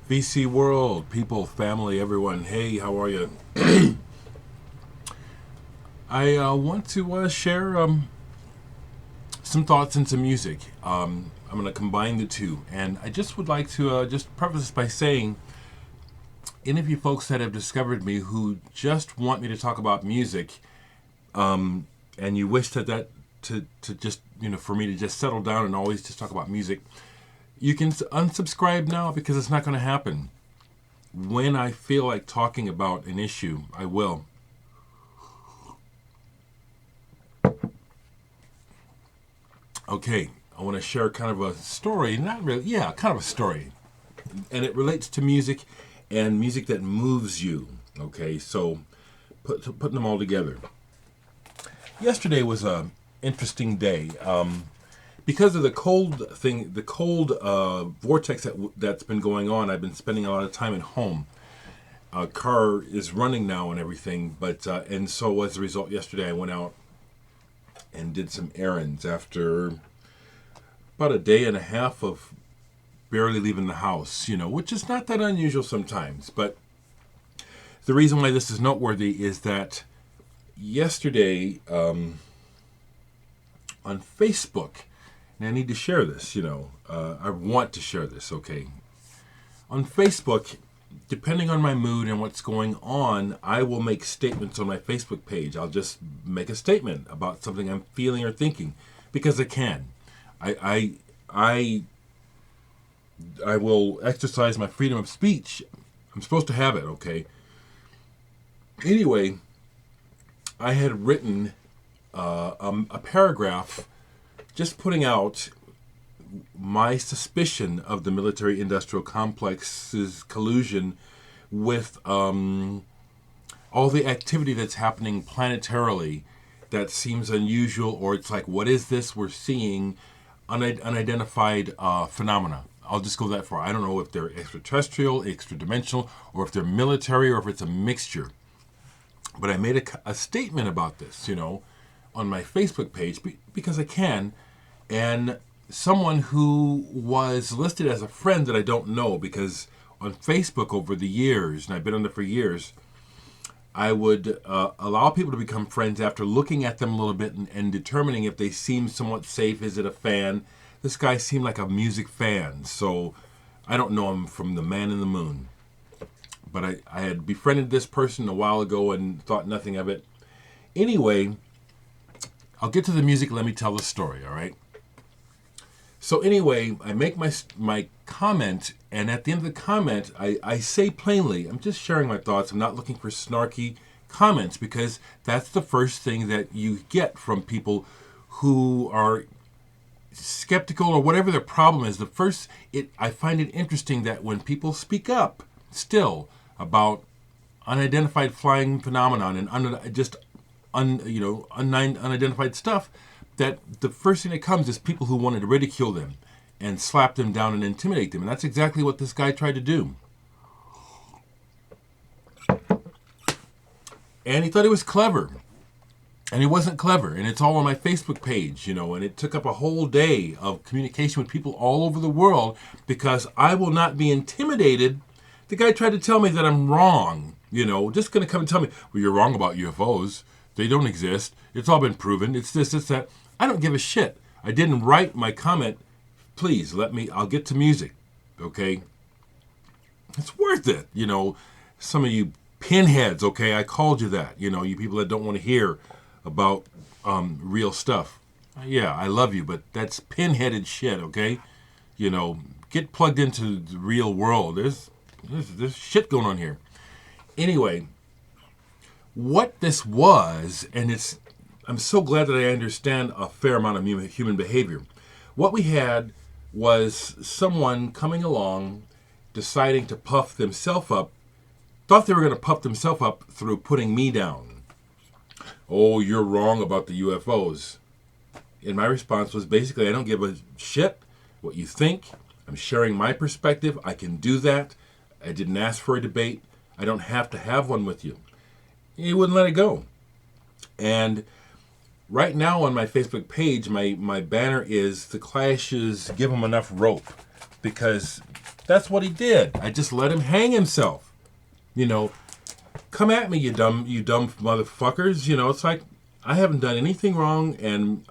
VC world, people, family, everyone. Hey, how are you? I want to share some thoughts and some music. I'm going to combine the two. And I just would like to just preface this by saying any of you folks that have discovered me who just want me to talk about music, and you wish to just, for me to just settle down and always just talk about music, you can unsubscribe now because it's not going to happen. When I feel like talking about an issue, I will. Okay, I want to share kind of a story, not really, yeah, kind of a story. And it relates to music and music that moves you. Okay, so putting them all together. Yesterday was a interesting day. Because of the cold thing, the cold vortex that's been going on, I've been spending a lot of time at home. Car is running now and everything, but and so as a result, yesterday I went out and did some errands after about a day and a half of barely leaving the house, which is not that unusual sometimes. But the reason why this is noteworthy is that yesterday on Facebook, and I need to share this, I want to share this, okay? On Facebook, depending on my mood and what's going on, I will make statements on my Facebook page. I'll just make a statement about something I'm feeling or thinking because I can. I will exercise my freedom of speech. I'm supposed to have it, okay? Anyway, I had written a paragraph just putting out my suspicion of the military-industrial complex's collusion with all the activity that's happening planetarily that seems unusual, or it's like, what is this we're seeing? Unidentified phenomena. I'll just go that far. I don't know if they're extraterrestrial, extra-dimensional, or if they're military, or if it's a mixture. But I made a statement about this, on my Facebook page because I can. And someone who was listed as a friend that I don't know, because on Facebook over the years, and I've been on there for years, I would allow people to become friends after looking at them a little bit and determining if they seem somewhat safe. Is it a fan? This guy seemed like a music fan, so I don't know him from the Man in the Moon. But I had befriended this person a while ago and thought nothing of it. Anyway, I'll get to the music. Let me tell the story, all right? So anyway, I make my comment, and at the end of the comment, I say plainly, I'm just sharing my thoughts. I'm not looking for snarky comments because that's the first thing that you get from people who are skeptical or whatever their problem is. I find it interesting that when people speak up still about unidentified flying phenomenon and unidentified stuff, that the first thing that comes is people who wanted to ridicule them and slap them down and intimidate them. And that's exactly what this guy tried to do. And he thought he was clever. And he wasn't clever. And it's all on my Facebook page, and it took up a whole day of communication with people all over the world because I will not be intimidated. The guy tried to tell me that I'm wrong, just going to come and tell me, well, you're wrong about UFOs. They don't exist. It's all been proven. It's this, it's that. I don't give a shit. I didn't write my comment. Please I'll get to music, okay? It's worth it, Some of you pinheads, okay? I called you that, you people that don't want to hear about real stuff. Yeah, I love you, but that's pinheaded shit, okay? Get plugged into the real world. There's shit going on here. Anyway, what this was, and I'm so glad that I understand a fair amount of human behavior. What we had was someone coming along, deciding to puff themselves up, thought they were going to puff themselves up through putting me down. Oh, you're wrong about the UFOs. And my response was basically, I don't give a shit what you think. I'm sharing my perspective. I can do that. I didn't ask for a debate. I don't have to have one with you. He wouldn't let it go. And right now on my Facebook page, my banner is the Clash's Give Them Enough Rope, because That's what he did. I just let him hang himself. You know, come at me, you dumb motherfuckers. You know, it's like I haven't done anything wrong, and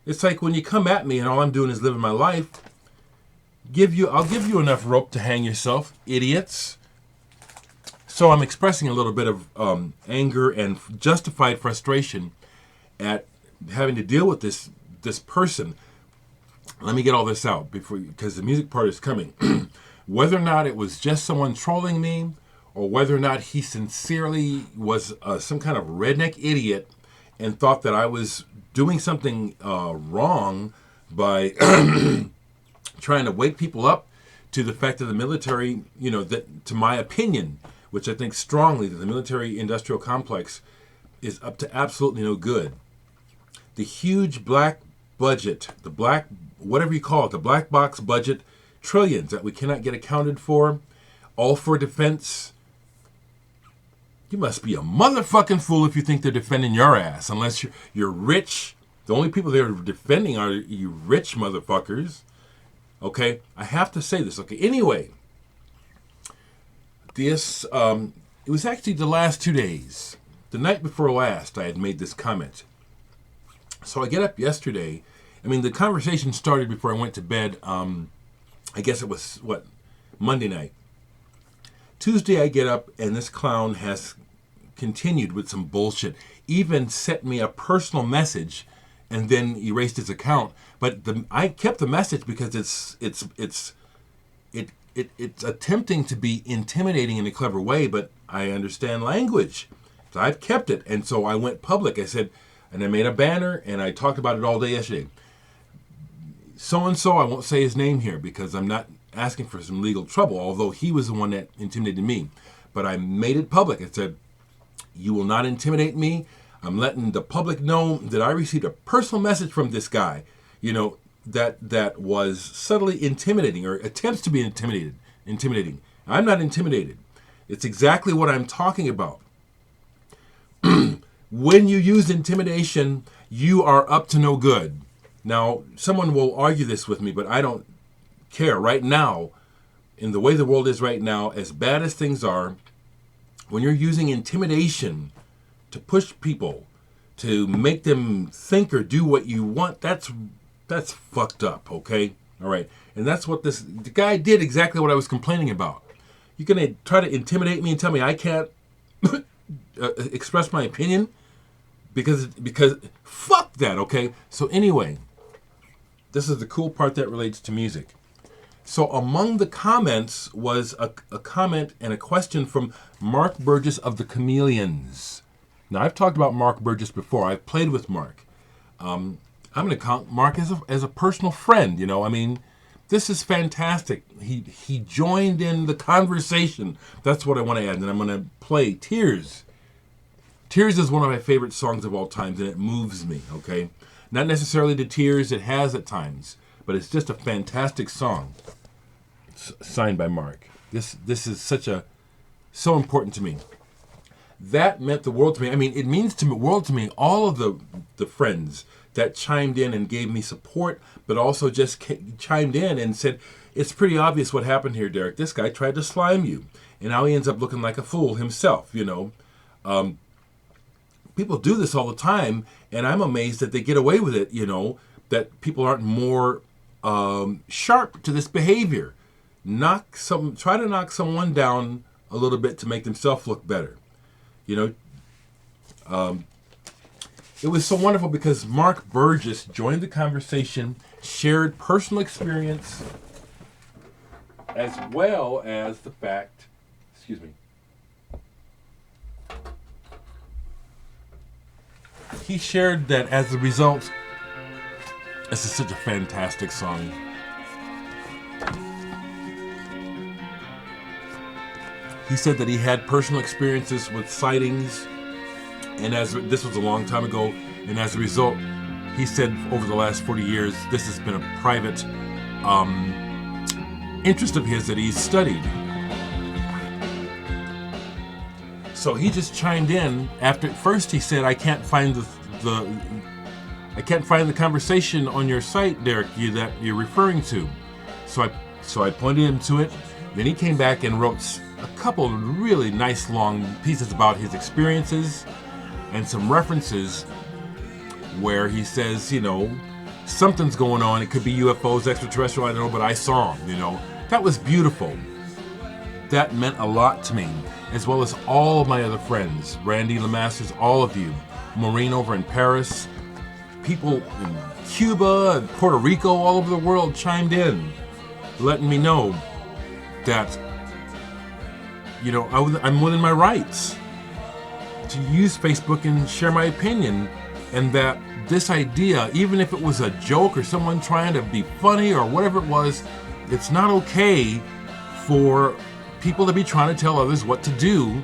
it's like when you come at me and all I'm doing is living my life, I'll give you enough rope to hang yourself, idiots. So I'm expressing a little bit of anger and justified frustration at having to deal with this person. Let me get all this out because the music part is coming. Whether or not it was just someone trolling me, or whether or not he sincerely was some kind of redneck idiot and thought that I was doing something wrong by trying to wake people up to the fact that the military, you know, that to my opinion, which I think strongly that the military-industrial complex is up to absolutely no good. The huge black budget, the black, whatever you call it, the black box budget, trillions that we cannot get accounted for, all for defense. You must be a motherfucking fool if you think they're defending your ass, unless you're rich. The only people they're defending are you rich motherfuckers. Okay, I have to say this. Okay, anyway, this it was actually the last 2 days. The night before last, I had made this comment. So I get up yesterday. I mean, the conversation started before I went to bed. I guess it was, Monday night. Tuesday I get up and this clown has continued with some bullshit. Even sent me a personal message and then erased his account. But I kept the message because it's attempting to be intimidating in a clever way, but I understand language. So I've kept it. And so I went public. I said, and I made a banner and I talked about it all day yesterday. So-and-so, I won't say his name here because I'm not asking for some legal trouble, although he was the one that intimidated me. But I made it public. I said, you will not intimidate me. I'm letting the public know that I received a personal message from this guy, you know, that was subtly intimidating or attempts to be intimidating. I'm not intimidated. It's exactly what I'm talking about. When you use intimidation, you are up to no good. Now, someone will argue this with me, but I don't care. Right now, in the way the world is right now, as bad as things are, when you're using intimidation to push people, to make them think or do what you want, that's fucked up, okay? All right. And that's what the guy did, exactly what I was complaining about. You're going to try to intimidate me and tell me I can't express my opinion? Because fuck that, okay? So anyway, this is the cool part that relates to music. So among the comments was a comment and a question from Mark Burgess of the Chameleons. Now, I've talked about Mark Burgess before. I've played with Mark. I'm going to count Mark as a personal friend, you know. I mean, this is fantastic. He joined in the conversation. That's what I want to add. And I'm going to play Tears. Tears is one of my favorite songs of all times, and it moves me, okay? Not necessarily the tears it has at times, but it's just a fantastic song. Signed by Mark. This is so important to me. That meant the world to me. I mean, it means the world to me. All of the friends that chimed in and gave me support, but also just chimed in and said, it's pretty obvious what happened here, Derek. This guy tried to slime you, and now he ends up looking like a fool himself, you know. People do this all the time, and I'm amazed that they get away with it, you know, that people aren't more sharp to this behavior. Try to knock someone down a little bit to make themselves look better. You know, it was so wonderful because Mark Burgess joined the conversation, shared personal experience, as well as the fact, excuse me, he shared that as a result, this is such a fantastic song. He said that he had personal experiences with sightings, and this was a long time ago, and as a result, he said over the last 40 years, this has been a private interest of his that he's studied. So he just chimed in. After first he said, "I can't find the conversation on your site, Derek, that you're referring to." So I So I pointed him to it. Then he came back and wrote a couple of really nice long pieces about his experiences and some references where he says, you know, something's going on. It could be UFOs, extraterrestrial, I don't know, but I saw them, you know. That was beautiful. That meant a lot to me, as well as all of my other friends, Randy Lemasters, all of you, Maureen over in Paris, people in Cuba and Puerto Rico, all over the world chimed in, letting me know that, you know, I'm within my rights to use Facebook and share my opinion, and that this idea, even if it was a joke or someone trying to be funny or whatever it was, it's not okay for people to be trying to tell others what to do,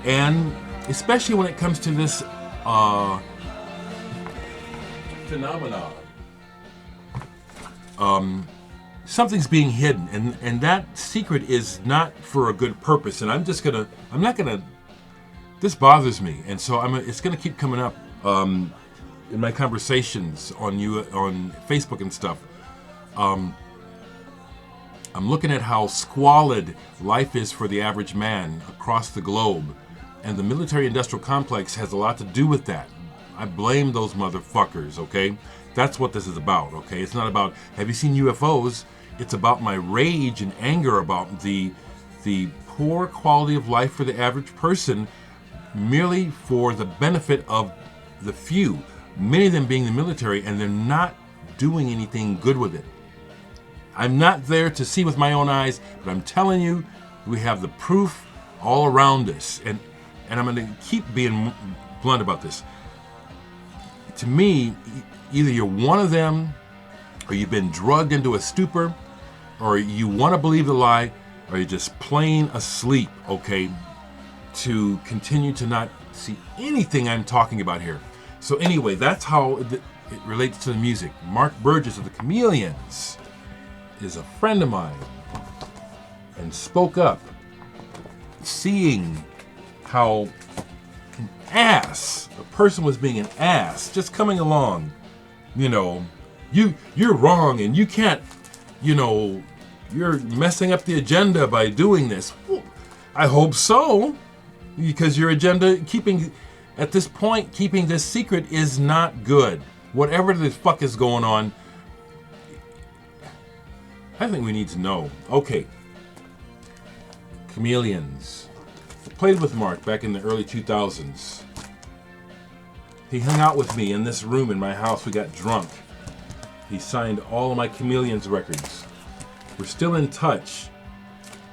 and especially when it comes to this phenomenon. Something's being hidden, and that secret is not for a good purpose. And this bothers me, and so it's gonna keep coming up in my conversations on Facebook and stuff. I'm looking at how squalid life is for the average man across the globe, and the military-industrial complex has a lot to do with that. I blame those motherfuckers, okay? That's what this is about, okay? It's not about, have you seen UFOs? It's about my rage and anger about the poor quality of life for the average person, merely for the benefit of the few, many of them being the military, and they're not doing anything good with it. I'm not there to see with my own eyes, but I'm telling you, we have the proof all around us. And I'm going to keep being blunt about this. To me, either you're one of them, or you've been drugged into a stupor, or you want to believe the lie, or you're just plain asleep, okay, to continue to not see anything I'm talking about here. So anyway, that's how it relates to the music. Mark Burgess of the Chameleons is a friend of mine and spoke up, seeing how a person was being an ass, just coming along, you know, you're wrong and you can't, you know, you're messing up the agenda by doing this. Well, I hope so, because your agenda, at this point, keeping this secret is not good. Whatever the fuck is going on, I think we need to know. Okay. Chameleons. I played with Mark back in the early 2000s. He hung out with me in this room in my house. We got drunk. He signed all of my Chameleons records. We're still in touch.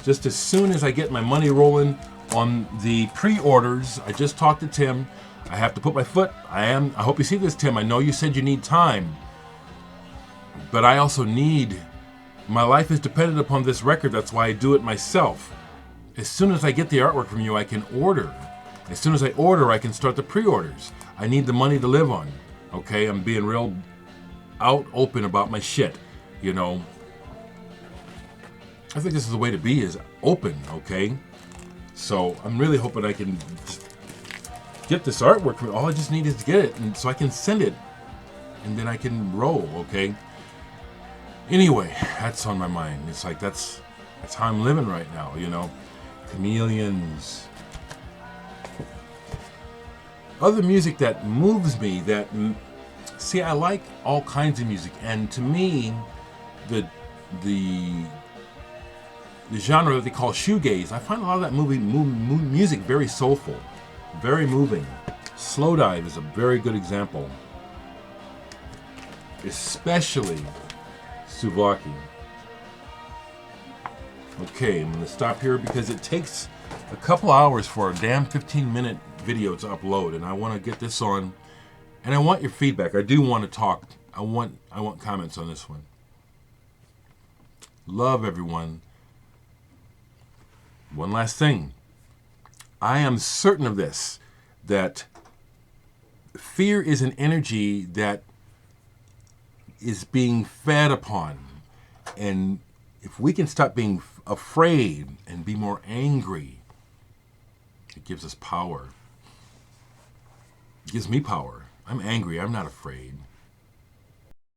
Just as soon as I get my money rolling on the pre-orders, I just talked to Tim. I have to put my foot. I hope you see this, Tim. I know you said you need time, but I also need. My life is dependent upon this record. That's why I do it myself. As soon as I get the artwork from you, I can order. As soon as I order, I can start the pre-orders. I need the money to live on. Okay, I'm being real open about my shit. You know, I think this is the way to be, is open. Okay, so I'm really hoping I can get this artwork from you. All I just need is to get it, and so I can send it, and then I can roll. Okay. Anyway, that's on my mind. It's like that's how I'm living right now, you know. Chameleons. Other music that moves me, see, I like all kinds of music, and to me, the genre that they call shoegaze, I find a lot of that music very soulful, very moving. Slowdive is a very good example, especially Souvlaki. Okay, I'm going to stop here because it takes a couple hours for a damn 15-minute video to upload, and I want to get this on, and I want your feedback. I do want to talk. I want comments on this one. Love everyone. One last thing. I am certain of this, that fear is an energy that is being fed upon, and if we can stop being afraid and be more angry, it gives us power. It gives me power. I'm angry. I'm not afraid.